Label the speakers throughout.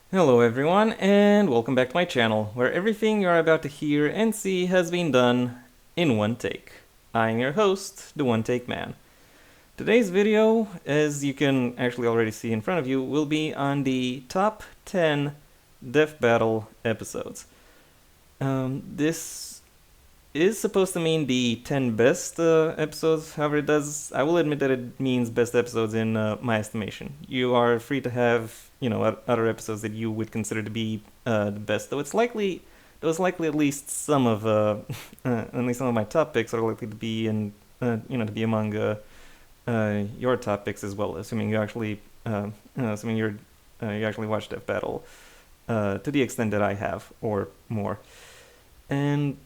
Speaker 1: Hello everyone, and welcome back to my channel, where everything you're about to hear and see has been done in one take. I'm your host, the One Take Man. Today's video, as you can actually already see in front of you, will be on the top 10 Death Battle episodes. This is supposed to mean the 10 best episodes. However, I will admit that it means best episodes in my estimation. You are free to have, other episodes that you would consider to be the best, though at least some of, at least some of my top picks are likely to be to be among your top picks as well, assuming you actually watch Death Battle to the extent that I have, or more. And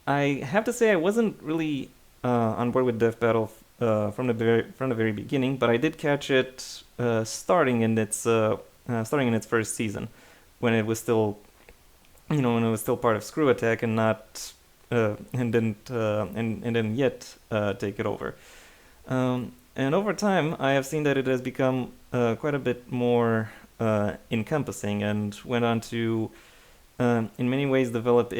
Speaker 1: I have to say I wasn't really on board with Death Battle from the very beginning, but I did catch it starting in its first season, when it was still part of Screw Attack and not and didn't yet take it over. And over time, I have seen that it has become quite a bit more encompassing, and went on to in many ways develop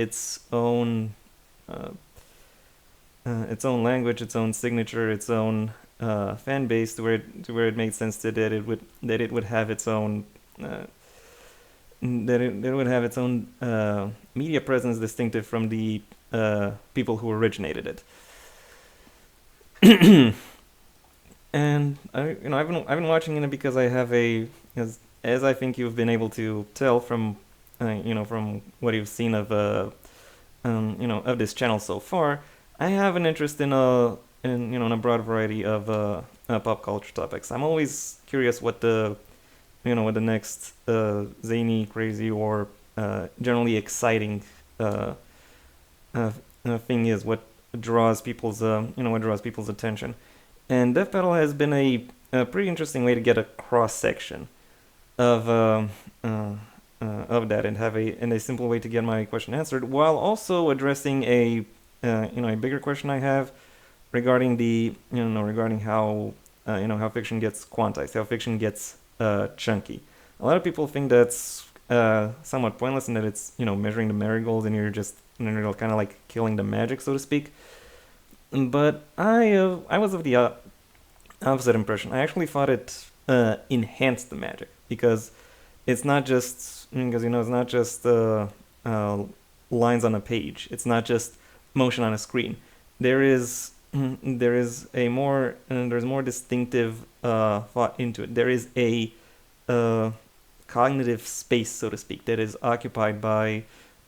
Speaker 1: uh, its own language, its own signature, its own fan base, to where it made sense that it would have its own media presence distinctive from the people who originated it. And I've been watching it because I have as I think you've been able to tell from from what you've seen of this channel so far. I have an interest in a broad variety of pop culture topics. I'm always curious what the next zany, crazy, or generally exciting thing is. What draws people's attention. And Death Battle has been a pretty interesting way to get a cross section of that, and have a simple way to get my question answered, while also addressing a bigger question I have regarding regarding how how fiction gets quantized, how fiction gets chunky. A lot of people think that's somewhat pointless, and that it's measuring the marigolds, and you're kind of like killing the magic, so to speak. But I was of the opposite impression. I actually thought it enhanced the magic, because it's not just lines on a page. It's not just motion on a screen. There's more distinctive thought into it. There is a cognitive space, so to speak, that is occupied by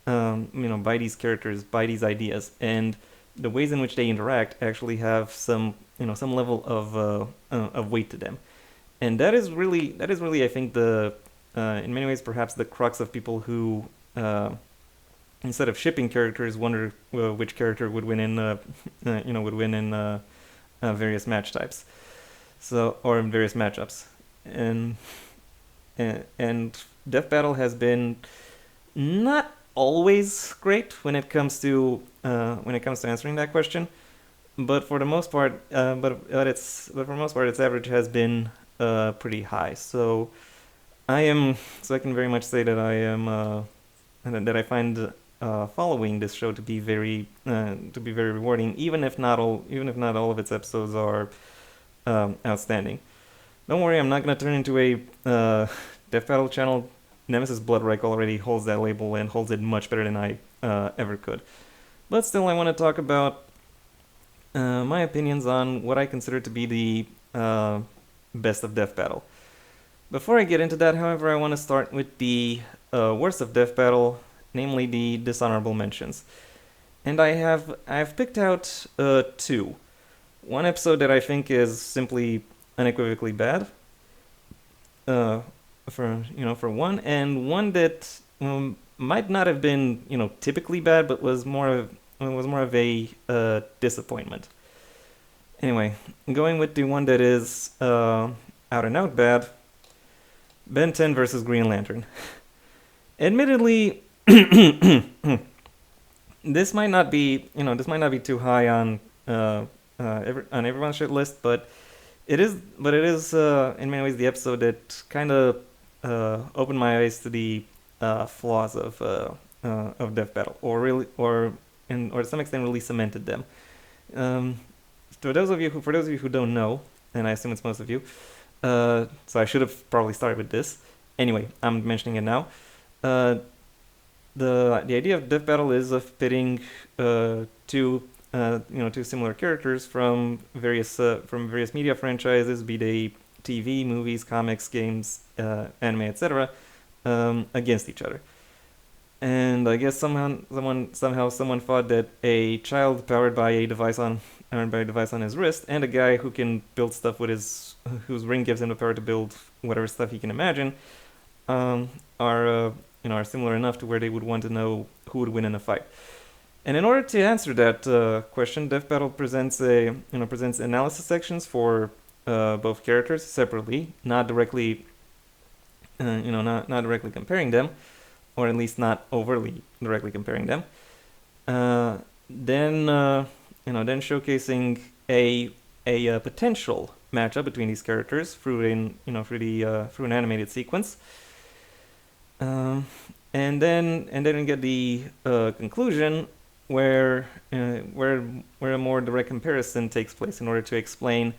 Speaker 1: by these characters, by these ideas, and the ways in which they interact actually have some level of weight to them. And that is really, I think, the in many ways perhaps the crux of people who instead of shipping characters, wonder which character would win in various match types, or in various matchups. And and Death Battle has been not always great when it comes to answering that question, but for the most part, but for the most part, its average has been pretty high. So I can very much say that I find following this show to be very rewarding, even if not all of its episodes are outstanding. Don't worry, I'm not gonna turn into a Death Battle channel. Nemesis Bloodreich already holds that label, and holds it much better than I ever could. But still, I want to talk about my opinions on what I consider to be the best of Death Battle. Before I get into that, however, I want to start with the worst of Death Battle, namely the Dishonorable Mentions. And I've picked out two. One episode that I think is simply unequivocally bad, for one, and one that might not have been typically bad, but was more of a disappointment. Anyway, going with the one that is out and out bad, Ben 10 versus Green Lantern. Admittedly, this might not be too high on on everyone's shit list, but it is in many ways the episode that kind of opened my eyes to the flaws of Death Battle, or really, or to some extent, really cemented them. Um, for those of you who don't know, and I assume it's most of you, so I should have probably started with this. Anyway, I'm mentioning it now. Uh, the idea of Death Battle is of pitting two similar characters from various media franchises, be they TV, movies, comics, games, anime, etc., against each other. And I guess someone thought that a child powered by a device on his wrist, and a guy who can build stuff with his whose ring gives him the power to build whatever stuff he can imagine, um, are similar enough to where they would want to know who would win in a fight. And in order to answer that question, Death Battle presents analysis sections for both characters separately, not directly not directly comparing them, or at least not overly directly comparing them. Then showcasing a potential matchup between these characters through an animated sequence. And then we get the conclusion where a more direct comparison takes place in order to explain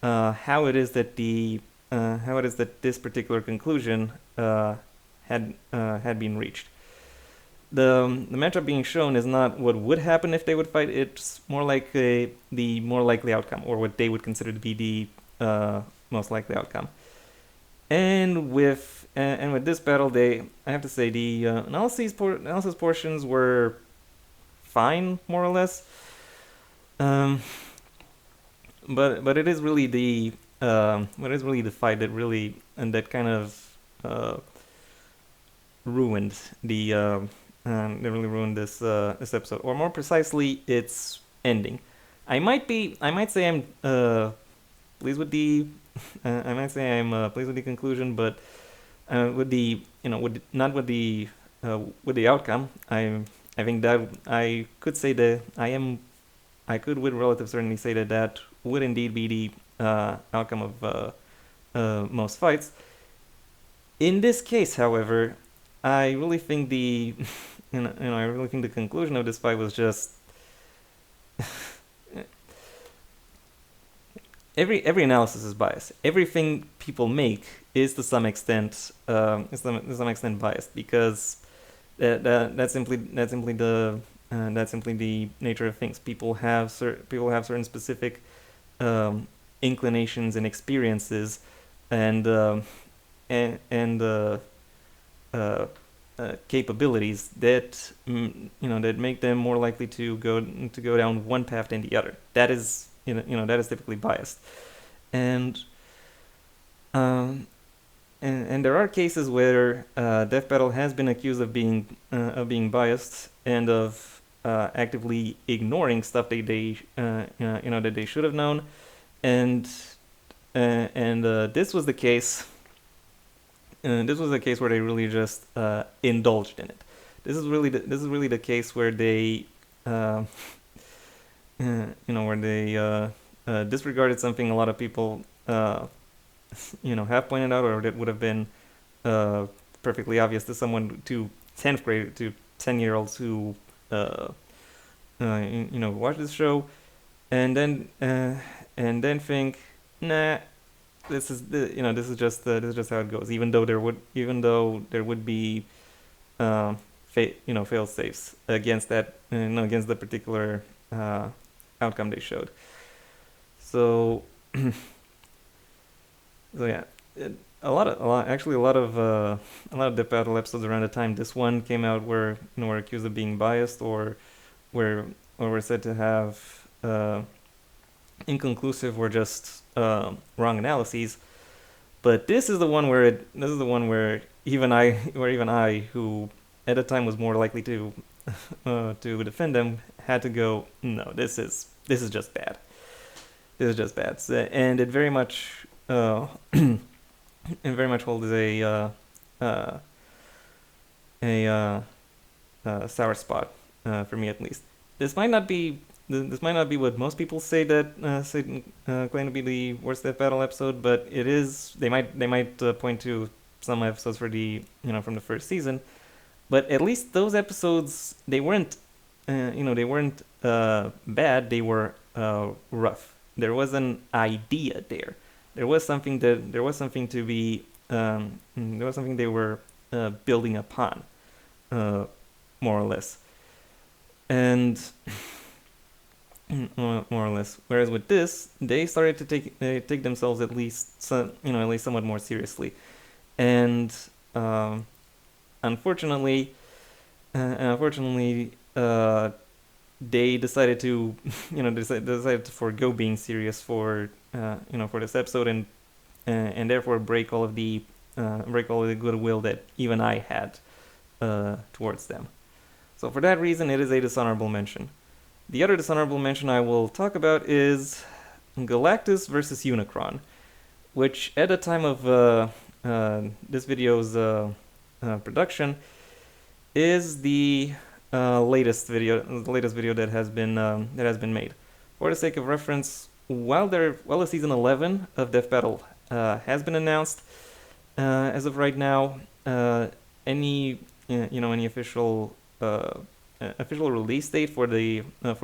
Speaker 1: how it is that this particular conclusion had been reached. The matchup being shown is not what would happen if they would fight. It's more like the more likely outcome, or what they would consider to be the most likely outcome. And with this battle, I have to say the analysis portions were fine, more or less. But it is really the fight that kind of ruined this episode, or more precisely, its ending. I might say I'm pleased with the pleased with the conclusion, but with the with the outcome, I think that I could say that I could with relative certainty say that would indeed be the outcome of most fights. In this case, however, I really think I really think the conclusion of this fight was just every analysis is biased. Everything people make is to some extent biased, because that's simply the nature of things. People have certain specific inclinations and experiences, and capabilities that that make them more likely to go down one path than the other. That is that is typically biased, and and there are cases where Death Battle has been accused of being biased and of actively ignoring stuff that they should have known, and this was the case. This was a case where they really just indulged in it. This is really the case where they disregarded something a lot of people have pointed out, or that would have been perfectly obvious to 10-year-olds who watch this show, and then think, nah, this is just how it goes. Even though there would be fail safes against that, against the particular outcome they showed. So yeah, a lot of Death Battle episodes around the time this one came out were accused of being biased, or were said to have inconclusive or just wrong analyses. But this is the one where even I, who at the time was more likely to defend them, had to go, no, this is just bad. This is just bad. So, and it very much holds a sour spot for me, at least. This might not be what most people say claim to be the worst Death Battle episode, but it is. They might point to episodes for the from the first season. But at least those episodes, they weren't bad. They were rough. There was an idea there. There was something to be there was something they were building upon, more or less, and more or less. Whereas with this, they started to take themselves at least somewhat more seriously, and unfortunately, they decided to decided to forego being serious for for this episode, and therefore break all of the goodwill that even I had towards them. So for that reason, it is a dishonorable mention. The other dishonorable mention I will talk about is Galactus versus Unicron, which at the time of this video's production is the latest video that has been made. For the sake of reference, while the season 11 of Death Battle has been announced, as of right now, any official release date for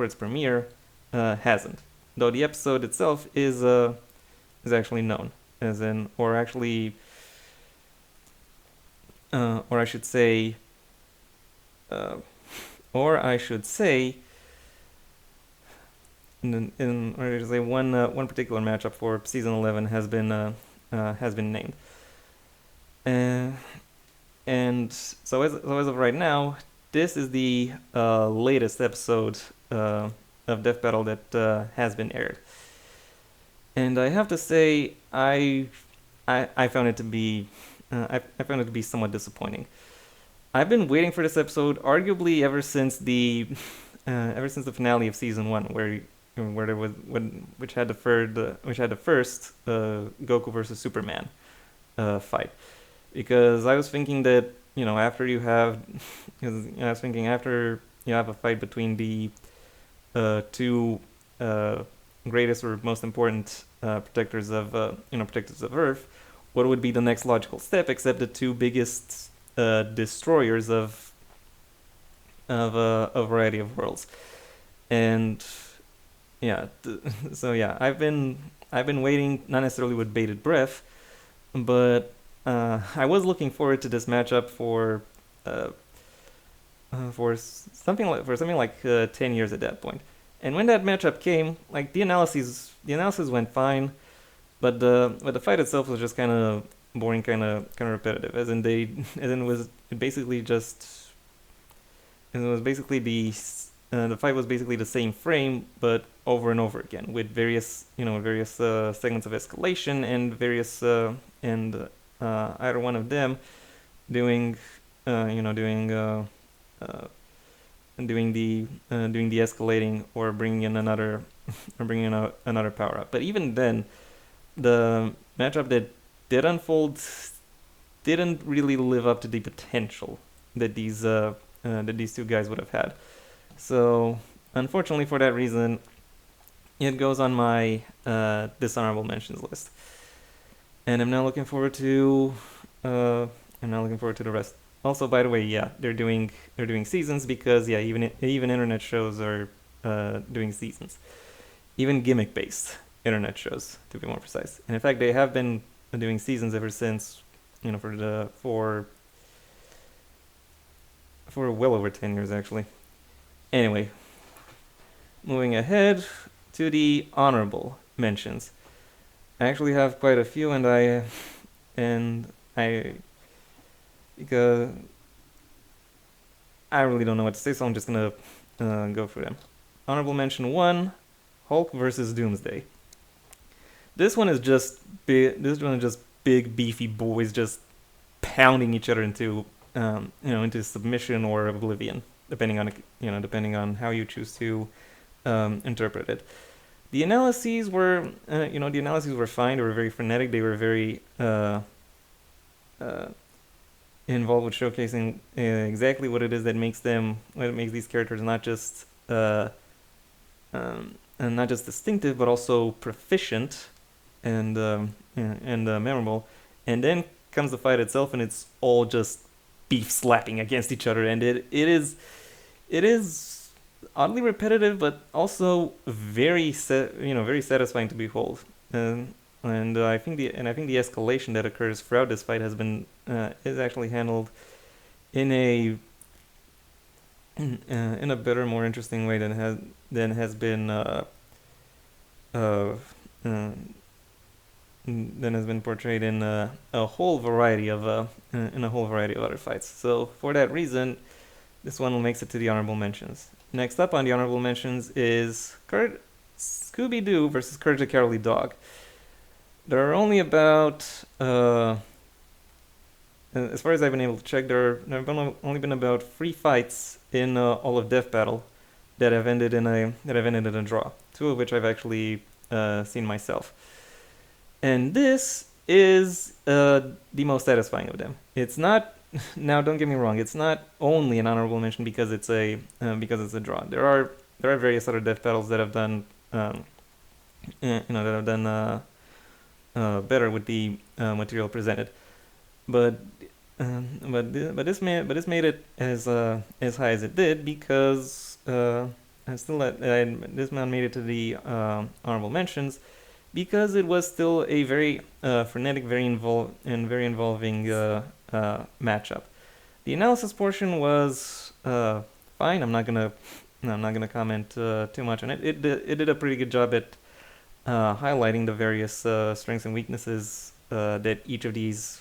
Speaker 1: its premiere hasn't. Though the episode itself is actually known, as in, or I should say, one particular matchup for season 11 has been named, and so as of right now, this is the latest episode of Death Battle that has been aired, and I have to say I found it to be somewhat disappointing. I've been waiting for this episode, arguably ever since the finale of season 1, where there was which had the first Goku versus Superman fight, because I was thinking that after you have a fight between the two greatest or most important protectors of Earth, what would be the next logical step except the two biggest destroyers of a variety of worlds? And I've been waiting, not necessarily with bated breath, but I was looking forward to this matchup for something like 10 years at that point. And when that matchup came, like the analysis went fine, but the fight itself was just kind of boring, kind of repetitive. As in it was basically the fight was basically the same frame, but over and over again, with various segments of escalation and various either one of them doing the escalating, or bringing in another power up. But even then, the matchup that did unfold didn't really live up to the potential that these two guys would have had. So unfortunately, for that reason, it goes on my dishonorable mentions list. And I'm now looking forward to the rest. Also, by the way, they're doing seasons, because even internet shows are doing seasons, even gimmick-based internet shows, to be more precise. And in fact, they have been doing seasons ever since, for well over 10 years actually. Anyway, moving ahead to the honorable mentions. I actually have quite a few, because I really don't know what to say, so I'm just gonna go through them. Honorable mention 1, Hulk versus Doomsday. This one is just big. This one is just big, beefy boys just pounding each other into submission or oblivion, depending on how you choose to interpret it. The analyses were fine. They were very frenetic. They were very involved with showcasing exactly what it is that makes these characters not just distinctive, but also proficient and memorable, and then comes the fight itself, and it's all just beef slapping against each other, and it is oddly repetitive, but also very satisfying to behold. And I think the escalation that occurs throughout this fight is actually handled in a in a better, more interesting way than has been uh, uh, than has been portrayed in a whole variety of other fights. So for that reason, this one makes it to the honorable mentions. Next up on the honorable mentions is Scooby Doo versus Courage the Cowardly Dog. There are only about as far as I've been able to check, there have only been about 3 fights in all of Death Battle that have ended in a draw. 2 of which I've actually seen myself, and this is the most satisfying of them. It's not. Now, don't get me wrong. It's not only an honorable mention because it's a draw. There are various other Death Battles that have done better with the material presented, but this made it as high as it did because this man made it to the honorable mentions because it was still a very frenetic, very involving matchup. The analysis portion was fine. I'm not gonna comment too much on it. It did a pretty good job at highlighting the various strengths and weaknesses that each of these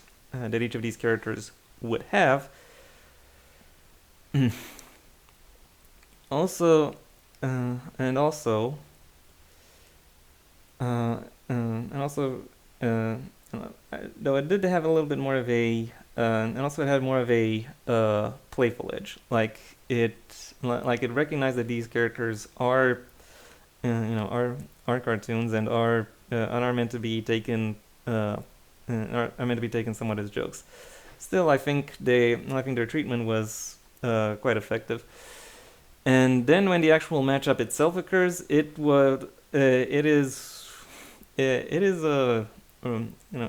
Speaker 1: characters would have. Also, and also, and also, though it did have a little bit more of a, and also it had more of a playful edge. Like it recognized that these characters are, are cartoons and are meant to be taken, are meant to be taken somewhat as jokes. Still, I think their treatment was quite effective. And then when the actual matchup itself occurs, it is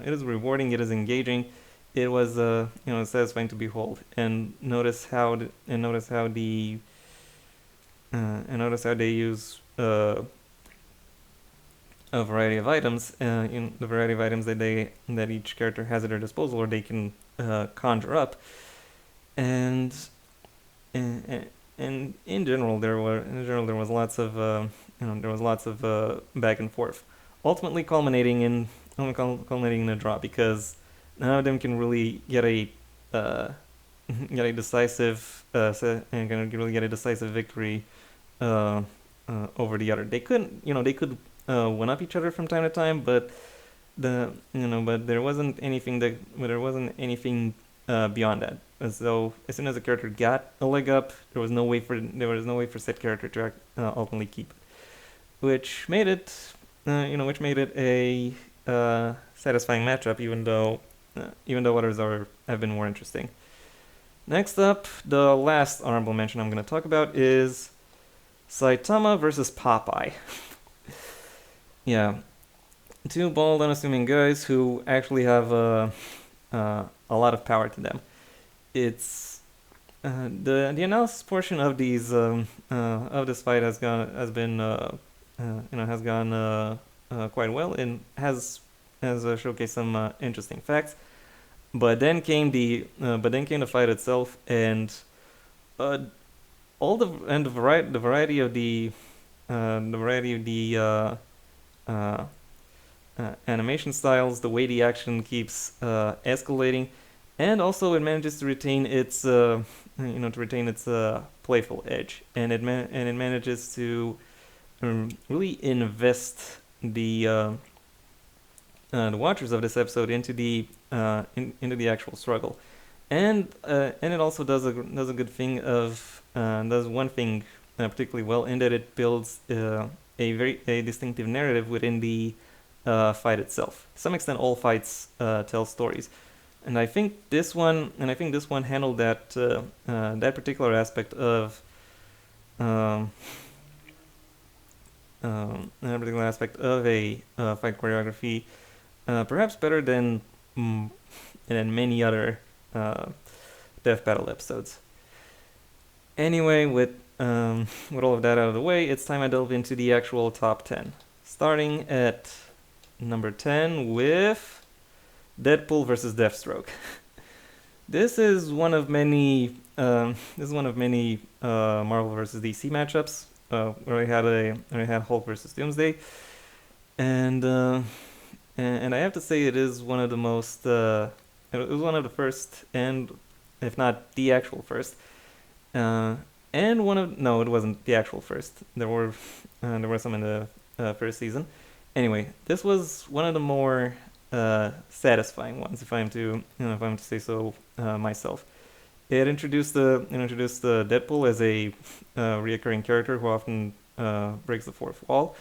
Speaker 1: rewarding. It is engaging. It was satisfying to behold. And notice how they use a variety of items, in the variety of items that each character has at their disposal, or they can conjure up, and and in general there was lots of back and forth, ultimately culminating in a draw because none of them can really get a decisive and can really get a decisive victory over the other. They could one up each other from time to time, but there wasn't anything beyond that. So as soon as a character got a leg up, there was no way for said character to ultimately keep it, which made it a satisfying matchup, even though others have been more interesting. Next up, the last honorable mention I'm going to talk about is Saitama versus Popeye. Yeah, 2 bald, unassuming guys who actually have a lot of power to them. It's the analysis portion of this fight has gone quite well and has showcased some interesting facts. But then came the fight itself, and the variety of the animation styles, the way the action keeps escalating, and also it manages to retain its playful edge, and it manages to really invest the watchers of this episode into the actual struggle, and it also does a good thing of does one thing particularly well, in that it builds a distinctive narrative within the fight itself. To some extent, all fights tell stories, and I think this one handled that particular aspect of a fight choreography perhaps better than and then many other Death Battle episodes. Anyway, with all of that out of the way, it's time I delve into the actual top 10. Starting at number 10 with Deadpool versus Deathstroke. This is one of many. Marvel versus DC matchups. Where I had Hulk versus Doomsday, and I have to say it is one of the most. It was one of the first, and if not the actual first, and one of no, it wasn't the actual first. There were some in the first season. Anyway, this was one of the more satisfying ones, if I'm to say so myself. It introduced the Deadpool as a reoccurring character who often breaks the fourth wall.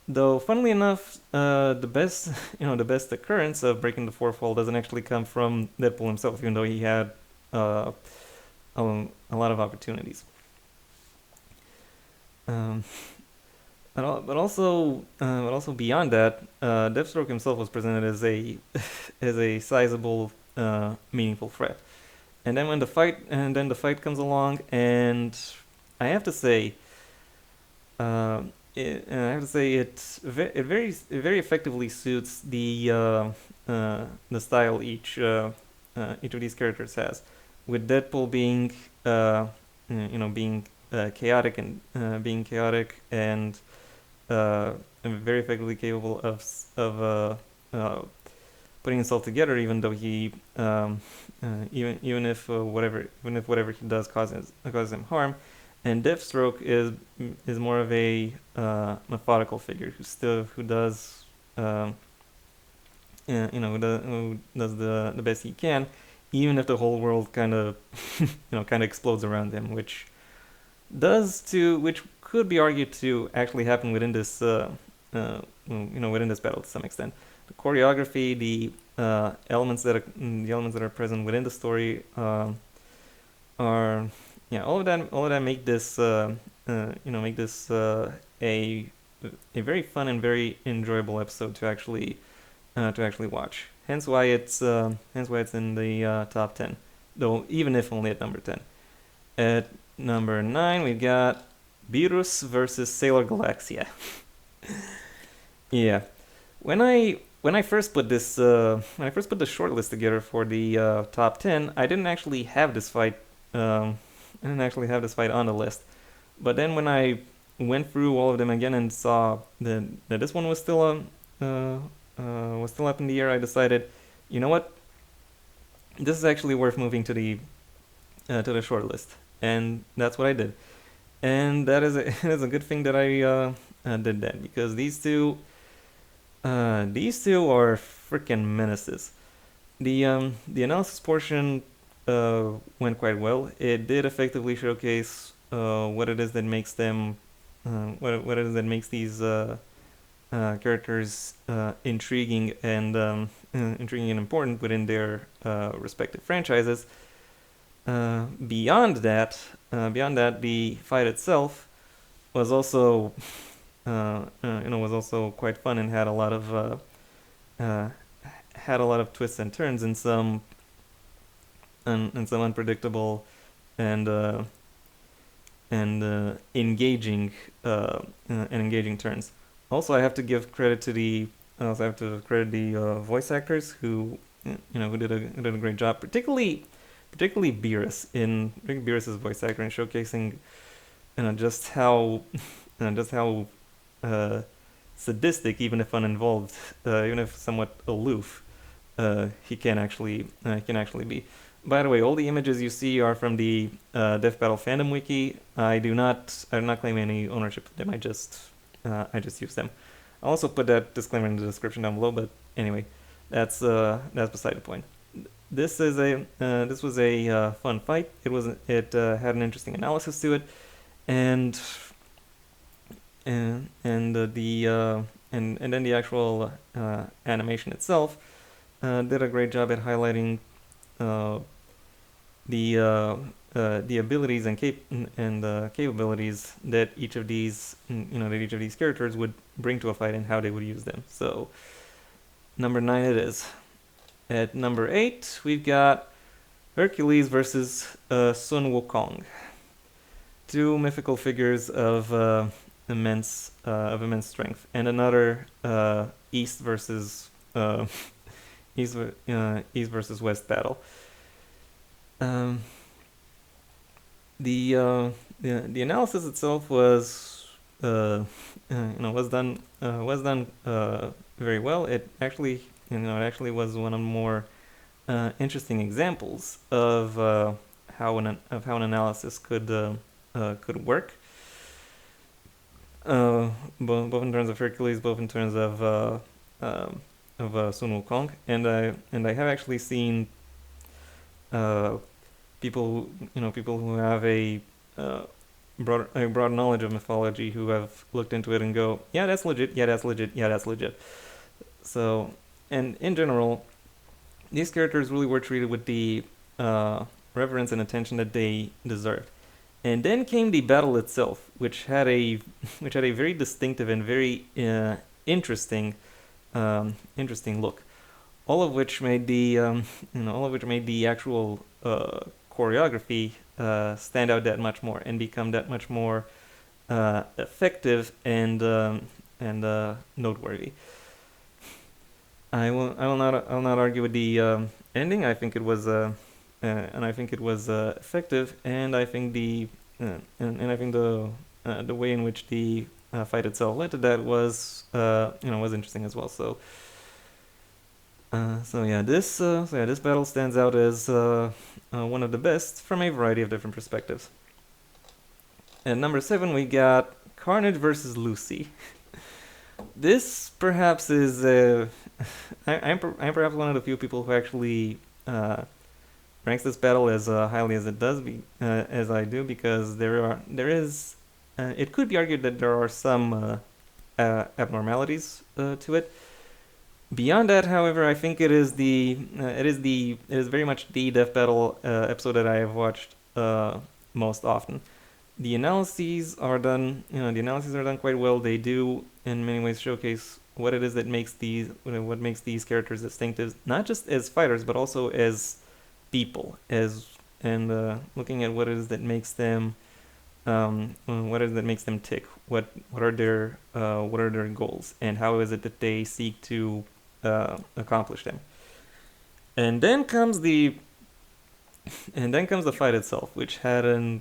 Speaker 1: Though, funnily enough, the best occurrence of breaking the fourth wall doesn't actually come from Deadpool himself, even though he had uh, a lot of opportunities. Um, but also beyond that, Deathstroke himself was presented as a as a sizable, meaningful threat. And then the fight comes along, and I have to say, uh, it very effectively suits the style each of these characters has, with Deadpool being being chaotic and very effectively capable of putting himself together, even though he even if whatever he does causes him harm. And Deathstroke is more of a methodical figure who does who does the best he can, even if the whole world kind of explodes around him, which could be argued to actually happen within this within this battle to some extent. The choreography, the elements that are present within the story are all of that make this a very fun and very enjoyable episode to actually watch. Hence why it's in the top 10, though even if only at number 10. At number 9 we've got Beerus versus Sailor Galaxia. Yeah, when I first put the short list together for the top 10, I didn't actually have this fight. I didn't actually have this fight on the list. But then when I went through all of them again and saw that this one was still up in the air, I decided, you know what, this is actually worth moving to the short list, and that's what I did. And that is it is a good thing that I did that, because these two are freaking menaces. The analysis portion went quite well. It did effectively showcase what it is that makes them, what it is that makes these characters intriguing and important within their respective franchises. Beyond that, the fight itself was also, was also quite fun and uh, had a lot of twists and turns and some unpredictable and engaging engaging turns. Also, I have to give credit to the I also have to credit the voice actors who did a great job, particularly Beerus's voice actor, in showcasing just how just how sadistic, even if uninvolved, even if somewhat aloof, he can actually be. By the way, all the images you see are from the Death Battle fandom wiki. I do not claim any ownership of them. I just use them. I'll also put that disclaimer in the description down below. But anyway, that's beside the point. This was a fun fight. It had an interesting analysis to it, and and then the actual animation itself did a great job at highlighting uh, the abilities and capabilities that each of these characters would bring to a fight and how they would use them. So number 9 it is. At number 8, we've got Hercules versus Sun Wukong, two mythical figures of immense strength, and another East versus East versus West battle. Um, the analysis itself was was done very well. It actually was one of the more interesting examples of how an analysis could work. Both in terms of Hercules, both in terms of Sun Wukong, and I have actually seen people who have a broad knowledge of mythology who have looked into it and go, yeah, that's legit, yeah, that's legit, yeah, that's legit. So, and in general, these characters really were treated with the reverence and attention that they deserved. And then came the battle itself, which had a very distinctive and very interesting look. All of which made the actual choreography stand out that much more and become that much more effective and noteworthy. I will not argue with the ending. I think it was effective, and I think the way in which the fight itself led to that was was interesting as well. This battle stands out as one of the best from a variety of different perspectives. At number 7, we got Carnage versus Lucy. This perhaps is I'm perhaps one of the few people who actually ranks this battle as highly as as I do, because it could be argued that there are some abnormalities to it. Beyond that, however, I think it is very much the Death Battle episode that I have watched most often. The analyses are done quite well. They do in many ways showcase what it is that makes these characters distinctive, not just as fighters but also as people, looking at what it is that makes them tick, what are their goals, and how is it that they seek to accomplish them. And then comes the fight itself, which had an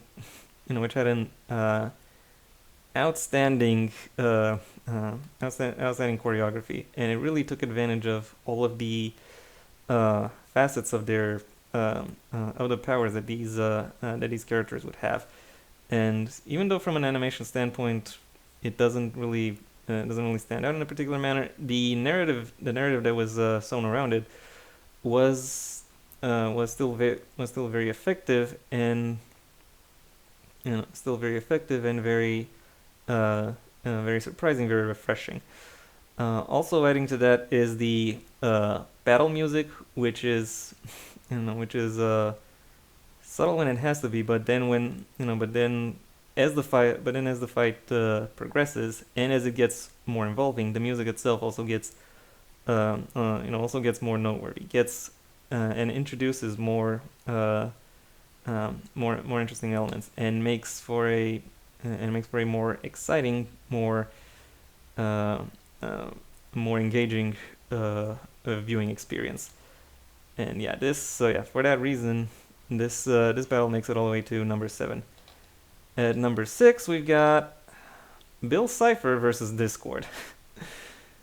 Speaker 1: outstanding choreography, and it really took advantage of all of the facets of their of the powers that these characters would have. And even though from an animation standpoint it doesn't really stand out in a particular manner, the narrative that was sewn around it was still very effective, and very very surprising, very refreshing. Also adding to that is the battle music, which is subtle when it has to be, but then as the fight progresses and as it gets more involving, the music itself also gets more noteworthy, and introduces more interesting elements, and makes for a more exciting, more engaging viewing experience. And for that reason, this battle makes it all the way to number 7. At number 6, we've got Bill Cipher versus Discord.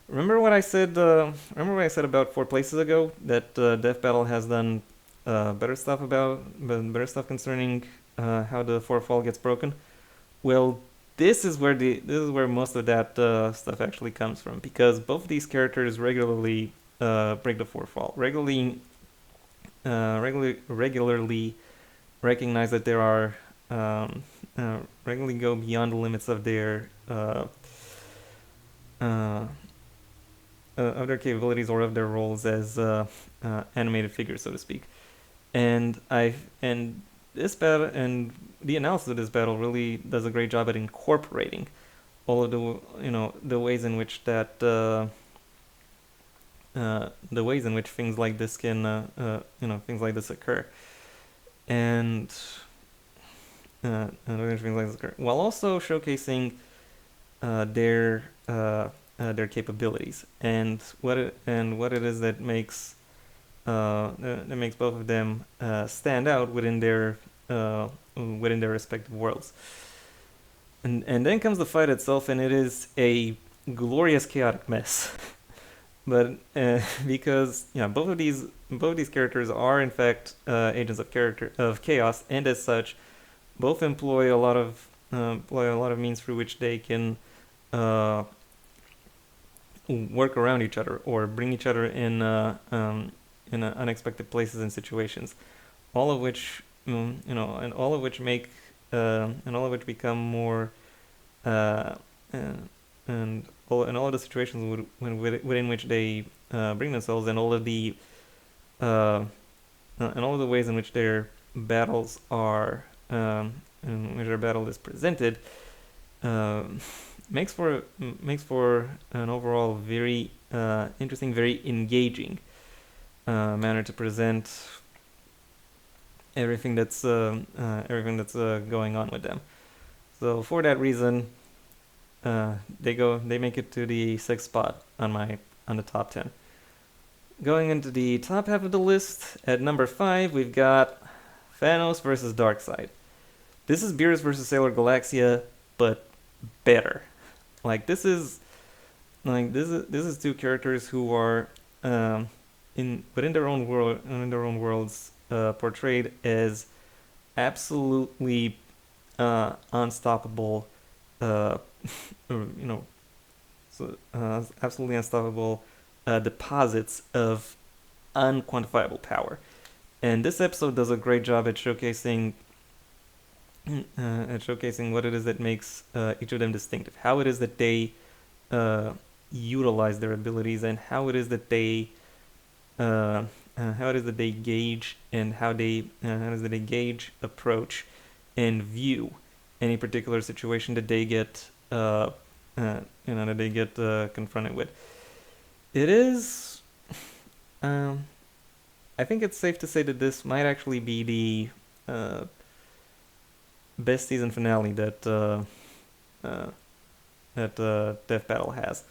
Speaker 1: Remember what I said about 4 places ago, that Death Battle has done better stuff concerning how the fourth gets broken? Well, this is where most of that stuff actually comes from, because both of these characters regularly break the fourth wall. Regularly recognize that there are regularly go beyond the limits of their capabilities or of their roles as animated figures, so to speak. And this battle, and the analysis of this battle, really does a great job at incorporating all of the ways in which that the ways in which things like this can things like this occur, and things like this occur, while also showcasing their capabilities and what it is that makes both of them stand out within their respective worlds. And then comes the fight itself, and it is a glorious chaotic mess. But because both of these characters are in fact agents of chaos, and as such, both employ a lot of means through which they can uh, work around each other or bring each other in unexpected places and situations, all of which and all of which make and all of which become more uh, and all of the situations within which they bring themselves, uh, and all of the ways in which their battles are in which their battle is presented, uh, makes for an overall very interesting, very engaging manner to present everything that's going on with them. So for that reason, they make it to the sixth spot on the top 10. Going into the top half of the list, at number 5, we've got Thanos versus Darkseid. This is Beerus versus Sailor Galaxia, but better. Like this is two characters who are within their own worlds, portrayed as absolutely unstoppable, uh, absolutely unstoppable deposits of unquantifiable power. And this episode does a great job at showcasing what it is that makes each of them distinctive, how it is that they utilize their abilities, and uh, how it is that they gauge and how it is that they gauge, approach, and view any particular situation that they get confronted with. It is. I think it's safe to say that this might actually be the best season finale that Death Battle has.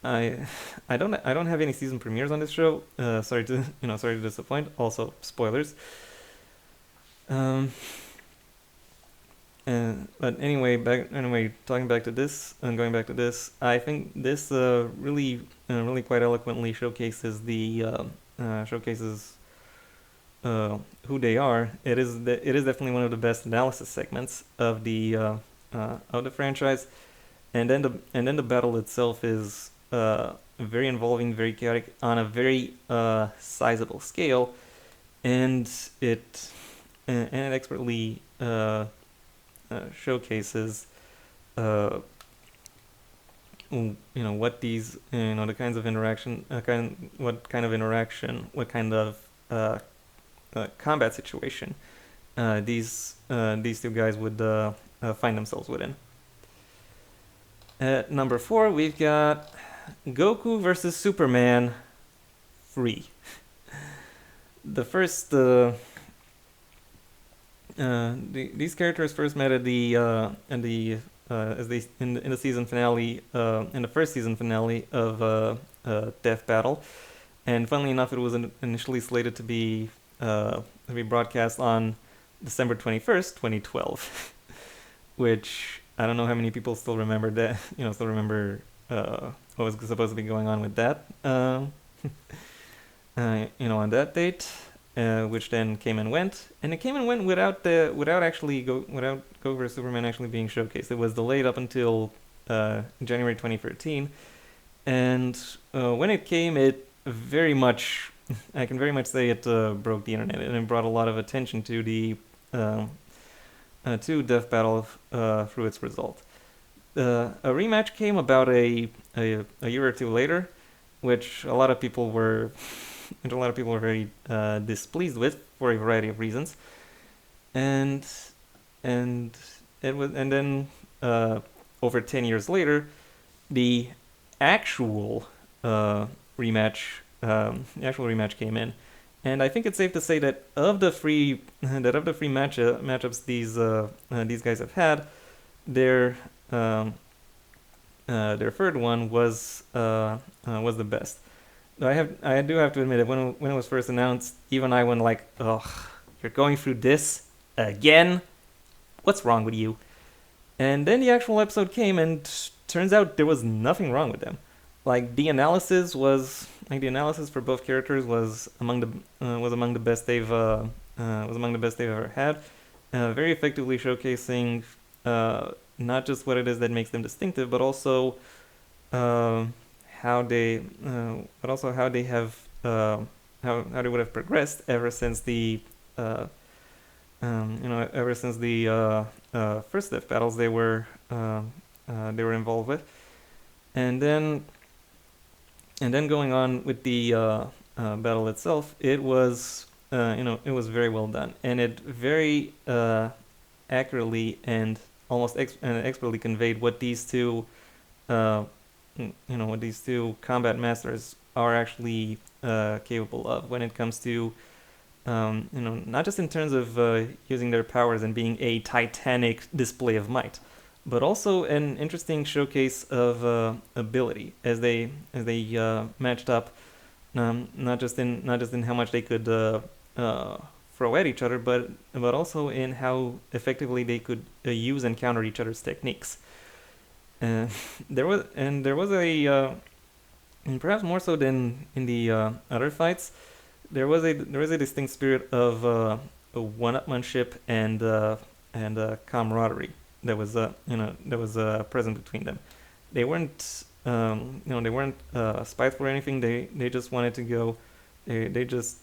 Speaker 1: I don't have any season premieres on this show. Sorry to disappoint. Also, spoilers. But anyway, talking back to this and going back to this, I think this really quite eloquently showcases who they are. It is definitely one of the best analysis segments of the franchise, and then the battle itself is very involving, very chaotic on a very sizable scale, and it expertly showcases what these the kinds of interaction what kind of combat situation these two guys would find themselves within. At number 4, we've got Goku versus Superman 3. The first these characters first met at the in the season finale in the first season finale of Death Battle, and funnily enough, it was initially slated to be broadcast on December 21st, 2012, which I don't know how many people still remember that what was supposed to be going on with that on that date. Which then came and went, and it came and went without Go vs Superman actually being showcased. It was delayed up until January 2013, and when it came, it very much I can very much say it broke the internet, and it brought a lot of attention to the to Death Battle through its result. A rematch came about a year or two later, which a lot of people were very displeased with for a variety of reasons, and then over 10 years later, the actual the actual rematch came in. And I think it's safe to say that of the free matchups these guys have had, their their third one was the best. I do have to admit that when it was first announced, even I went like, "Ugh, you're going through this again? What's wrong with you?" And then the actual episode came, and turns out there was nothing wrong with them. The analysis for both characters was among the best they've ever had. Very effectively showcasing not just what it is that makes them distinctive, but also uh, how they have how they would have progressed uh, ever since the first death battles they were involved with, and then going on with the battle itself, it was it was very well done, and it very accurately and almost expertly conveyed what these two what these two combat masters are actually capable of when it comes to not just in terms of using their powers and being a titanic display of might, but also an interesting showcase of ability as they matched up, not just in how much they could throw at each other, but also in how effectively they could use and counter each other's techniques. Uh, there was and perhaps more so than in the other fights, there was a distinct spirit of one-upmanship and camaraderie that was present between them. They weren't they weren't spiteful or anything. They just wanted to go. They just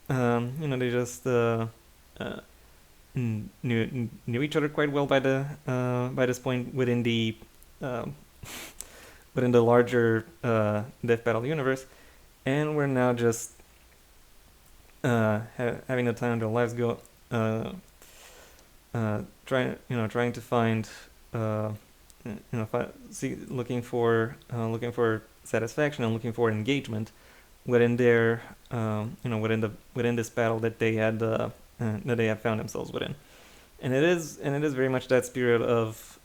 Speaker 1: they just knew each other quite well by this point um, within the larger Death Battle universe, and we're now just having the time of their lives go trying to find looking for satisfaction and looking for engagement within their within this battle that they had found themselves within. And it is very much that spirit of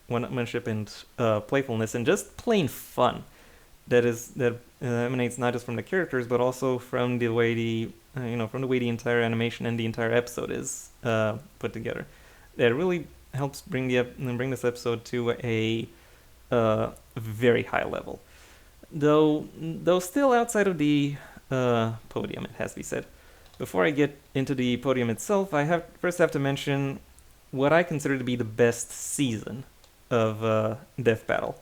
Speaker 1: one-upmanship and playfulness and just plain fun that emanates not just from the characters but also from the way from the way the entire animation and the entire episode is put together. That really helps bring this episode to a very high level, though still outside of the podium, it has to be said. Before I get into the podium itself, I first have to mention what I consider to be the best season of Death Battle.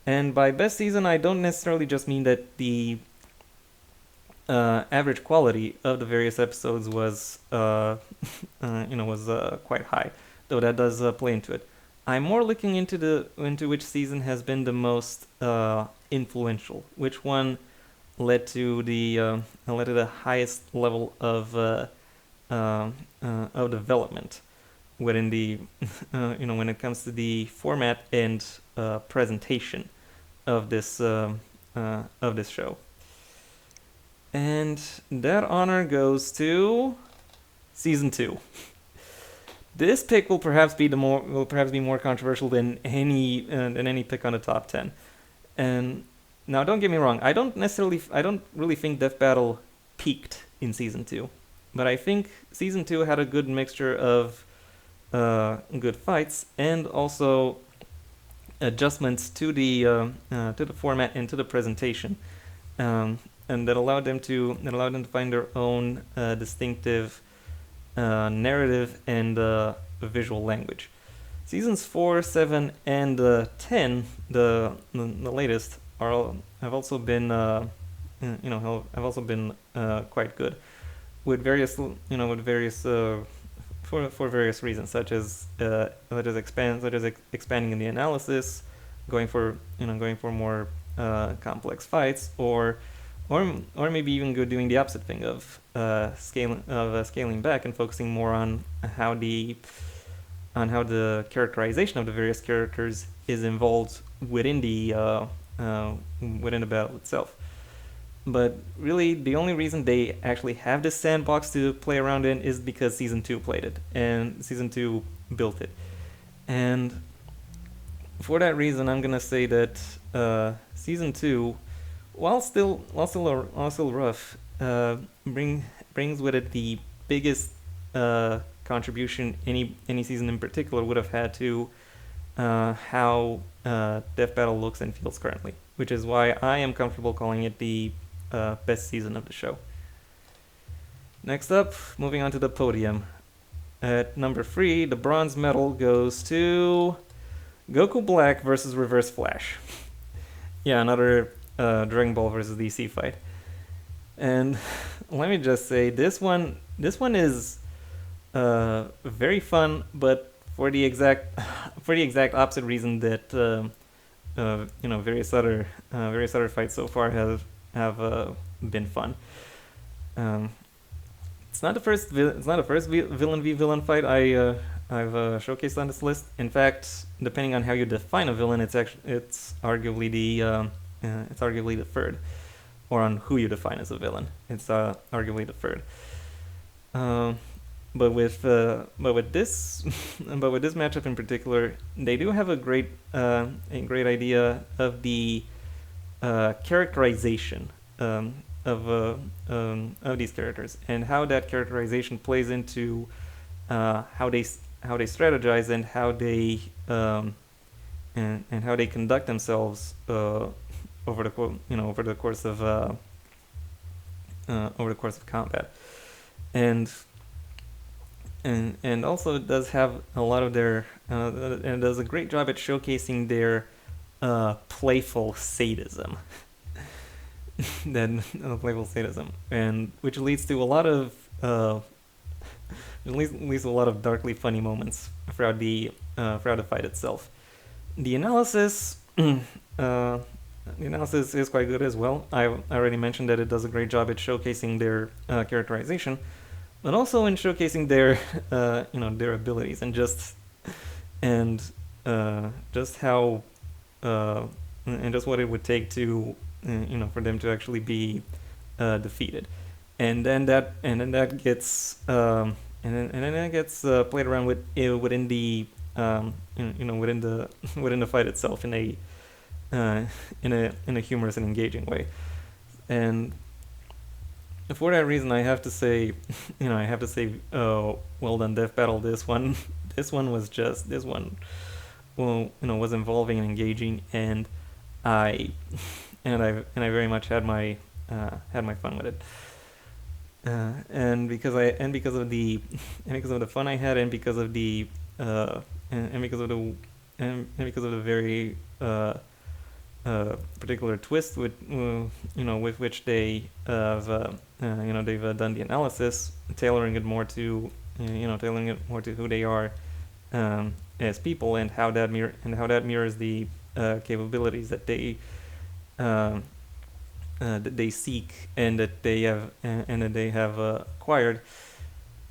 Speaker 1: And by best season, I don't necessarily just mean that the average quality of the various episodes was quite high, though that does play into it. I'm more looking into which season has been the most influential, which one led to the highest level of development within the when it comes to the format and presentation of this show. And that honor goes to season 2. This pick will perhaps be more controversial than any pick on the top 10. And now, don't get me wrong, I don't really think Death Battle peaked in season 2, but I think season 2 had a good mixture of good fights and also adjustments to the format and to the presentation, and that allowed them to find their own distinctive narrative and visual language. Seasons 4, 7, and 10, the latest, have also been quite good, with various for various reasons, such as expanding in the analysis, going for more complex fights, or maybe even doing the opposite thing of scaling back and focusing more on how the characterization of the various characters is involved within the within the battle itself. But really, the only reason they actually have this sandbox to play around in is because season 2 played it and season 2 built it. And for that reason, I'm gonna say that season 2, while still rough, brings with it the biggest contribution any season in particular would have had to how Death Battle looks and feels currently, which is why I am comfortable calling it the best season of the show. Next up, moving on to the podium. At number 3, the bronze medal goes to Goku Black versus Reverse Flash. Yeah, another Dragon Ball versus DC fight. And let me just say, this one is very fun, but for the exact opposite reason that various other fights so far have been fun. It's not the first villain v villain fight I've showcased on this list. In fact, depending on how you define a villain, it's arguably the third, or on who you define as a villain. It's arguably the third. But with this matchup in particular, they do have a great idea of the characterization of these characters, and how that characterization plays into how they strategize and how they and how they conduct themselves over the course of combat. And also it does have a lot of their and it does a great job at showcasing their playful sadism. Playful sadism, and which leads to a lot of leads to a lot of darkly funny moments throughout the fight itself. The analysis is quite good as well. I already mentioned that it does a great job at showcasing their characterization, but also in showcasing their their abilities and just how and just what it would take to for them to actually be defeated, and then that gets played around with within the within the fight itself in a humorous and engaging way. And for that reason, I have to say, well done, Death Battle. This one was was involving and engaging, and I very much had my fun with it. And because of the fun I had, and because of the very particular twist with which they have they've done the analysis, tailoring it more to who they are as people, and how that mirrors the capabilities that they seek and that they have acquired.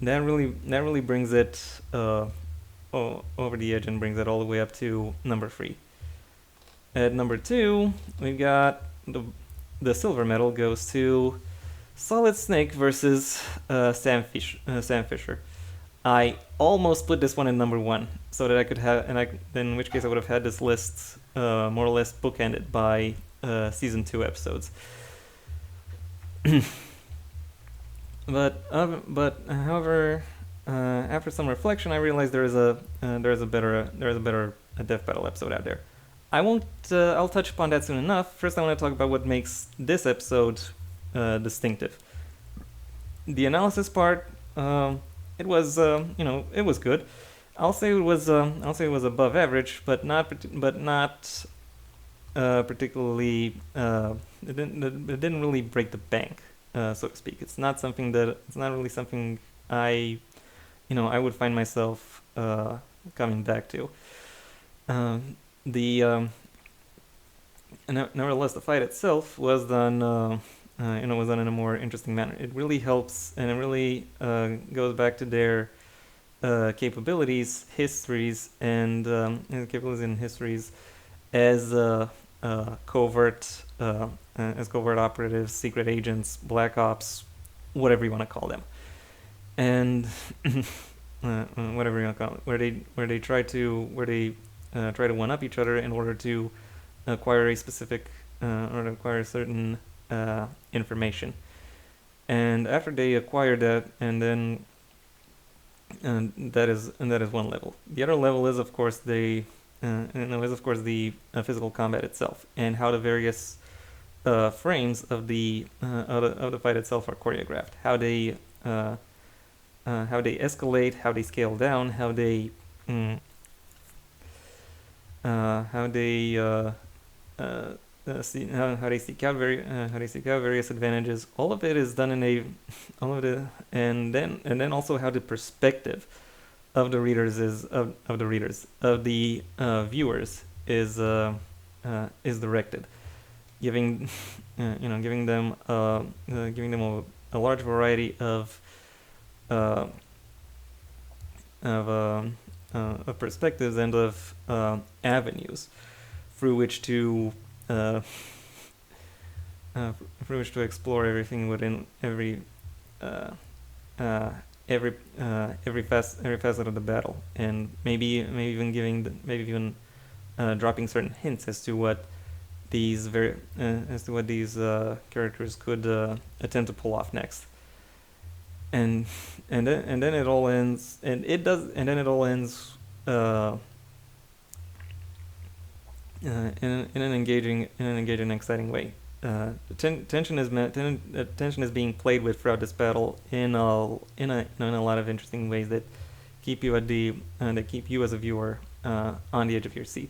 Speaker 1: That really brings it over the edge and brings it all the way up to number 3. At number 2, we got the silver medal goes to Solid Snake versus Sam Fisher. I almost put this one in number 1 so that I could have, in which case I would have had this list more or less bookended by season 2 episodes. But however, after some reflection, I realized there is a better Death Battle episode out there. I won't. I'll touch upon that soon enough. First, I want to talk about what makes this episode distinctive. The analysis part, it was it was good. I'll say it was above average, but not particularly. It didn't really break the bank, so to speak. It's not really something I would find myself coming back to. Nevertheless, the fight itself was done was done in a more interesting manner. It really helps, and it really goes back to their capabilities, histories, and capabilities and histories as covert as covert operatives, secret agents, black ops, whatever you want to call them, and whatever you want to call it, where they try to one up each other in order to acquire a specific or to acquire certain information. And after they acquire that, and that is one level. The other level is of course the physical combat itself, and how the various frames of the fight itself are choreographed. How they escalate, how they scale down, how they how they seek out various advantages. All of it is done in a all of it, and then also how the perspective of the readers of the viewers is directed, giving giving them a large variety of perspectives and of avenues through which to explore everything within every facet of the battle, and maybe even dropping certain hints as to what these characters could attempt to pull off next. And then it all ends, in an engaging, exciting way. Tension is being played with throughout this battle in a lot of interesting ways that keep you as a viewer on the edge of your seat.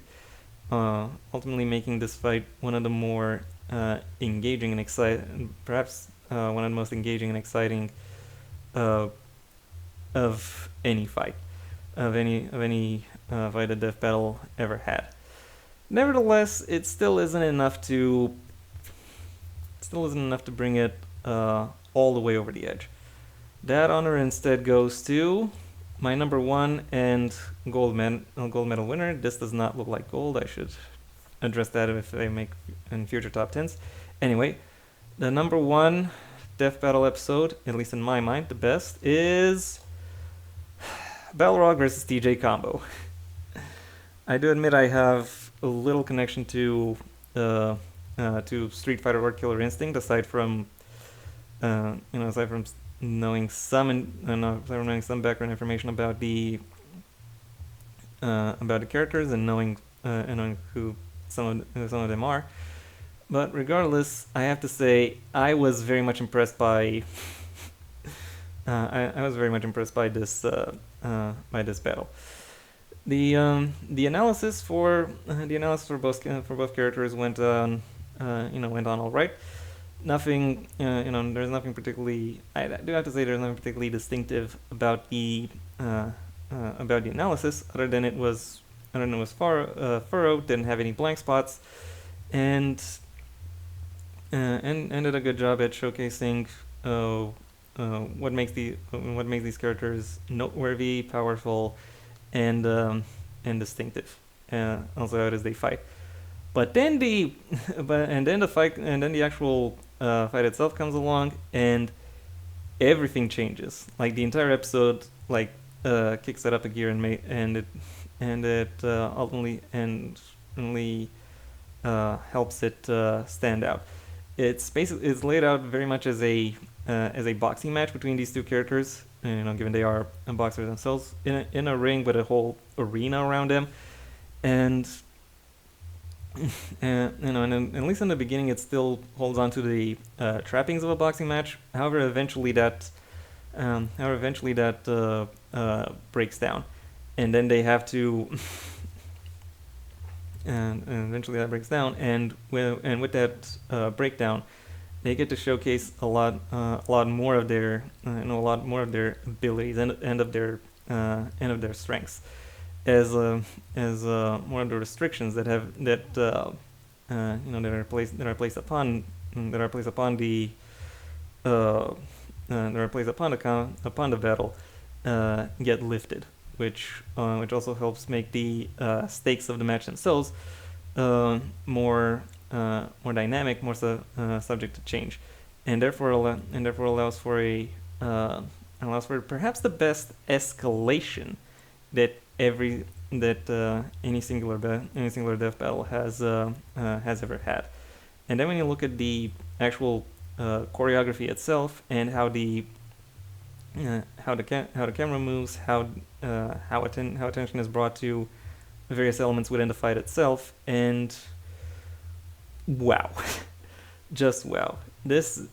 Speaker 1: Ultimately, making this fight one of the more engaging and exciting, perhaps one of the most engaging and exciting of any fight, of any fight that Death Battle ever had. Nevertheless, it still isn't enough to bring it all the way over the edge. That honor instead goes to my number one and gold medal winner. This does not look like gold. I should address that if they make in future top 10s. Anyway, the number one Death Battle episode, at least in my mind, the best, is Balrog versus TJ combo. I do admit I have a little connection to Street Fighter or Killer Instinct, aside from knowing some background information about the characters and knowing who some of them are. But regardless, I have to say I was very much impressed by I was very much impressed by this battle. The analysis for both characters went on all right. Nothing, there's nothing particularly. I do have to say there's nothing particularly distinctive about the analysis, other than it was thorough, didn't have any blank spots, and did a good job at showcasing what makes these characters noteworthy, powerful, and distinctive. Also, how it is they fight. But then the actual fight itself comes along, and everything changes. Like the entire episode, kicks it up a gear and it ultimately helps it stand out. It's laid out very much as a boxing match between these two characters. Given they are boxers themselves in a ring with a whole arena around them, and at least in the beginning, it still holds on to the trappings of a boxing match. However, eventually that breaks down, and then they have to. And eventually that breaks down, and with that breakdown, they get to showcase a lot more of their abilities and of their strengths, as more of the restrictions that are placed upon the battle get lifted, which also helps make the stakes of the match themselves more dynamic, more subject to change, and therefore allows for perhaps the best escalation that any singular death battle has ever had. And then when you look at the actual choreography itself and how the camera moves, how attention is brought to various elements within the fight itself, and wow, just wow. This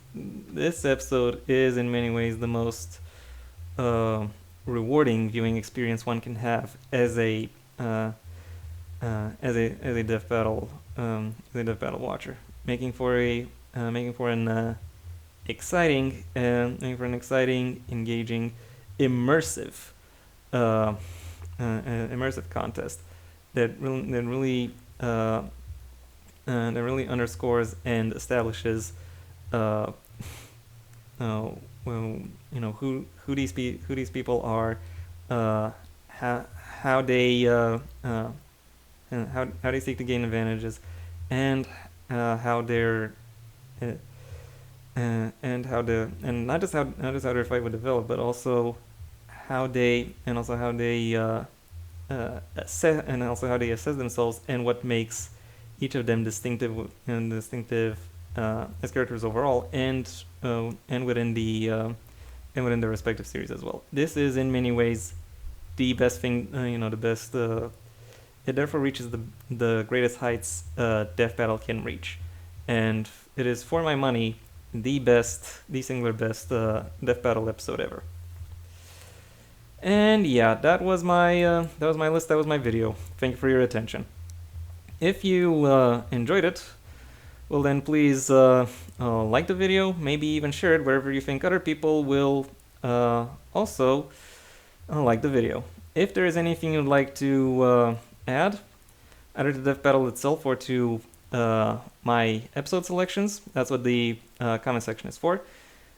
Speaker 1: episode is in many ways the most rewarding viewing experience one can have as a death battle watcher, making for an exciting, engaging, immersive contest that really underscores and establishes who these people are, how they seek to gain advantages, and how they're and not just how their fight would develop, but also how they assess themselves and what makes each of them distinctive as characters overall, and within the respective series as well. This is in many ways the best thing, the best. It therefore reaches the greatest heights Death Battle can reach, and it is, for my money, the singular best Death Battle episode ever. And yeah, that was my list. That was my video. Thank you for your attention. If you enjoyed it, well then please like the video, maybe even share it wherever you think other people will also like the video. If there is anything you'd like to add, either to Death Battle itself or to my episode selections, that's what the comment section is for.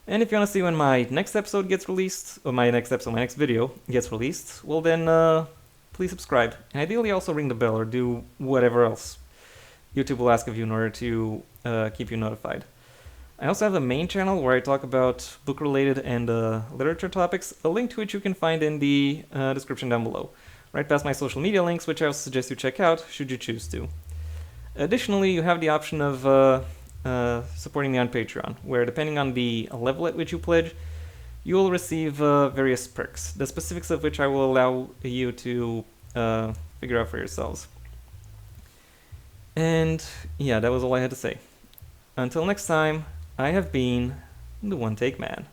Speaker 1: And if you want to see when my next episode gets released, or my next video gets released, well then please subscribe. And ideally also ring the bell or do whatever else YouTube will ask of you in order to keep you notified. I also have a main channel where I talk about book-related and literature topics, a link to which you can find in the description down below, right past my social media links, which I also suggest you check out should you choose to. Additionally, you have the option of supporting me on Patreon, where depending on the level at which you pledge, you will receive various perks, the specifics of which I will allow you to figure out for yourselves. And yeah, that was all I had to say. Until next time, I have been the One Take Man.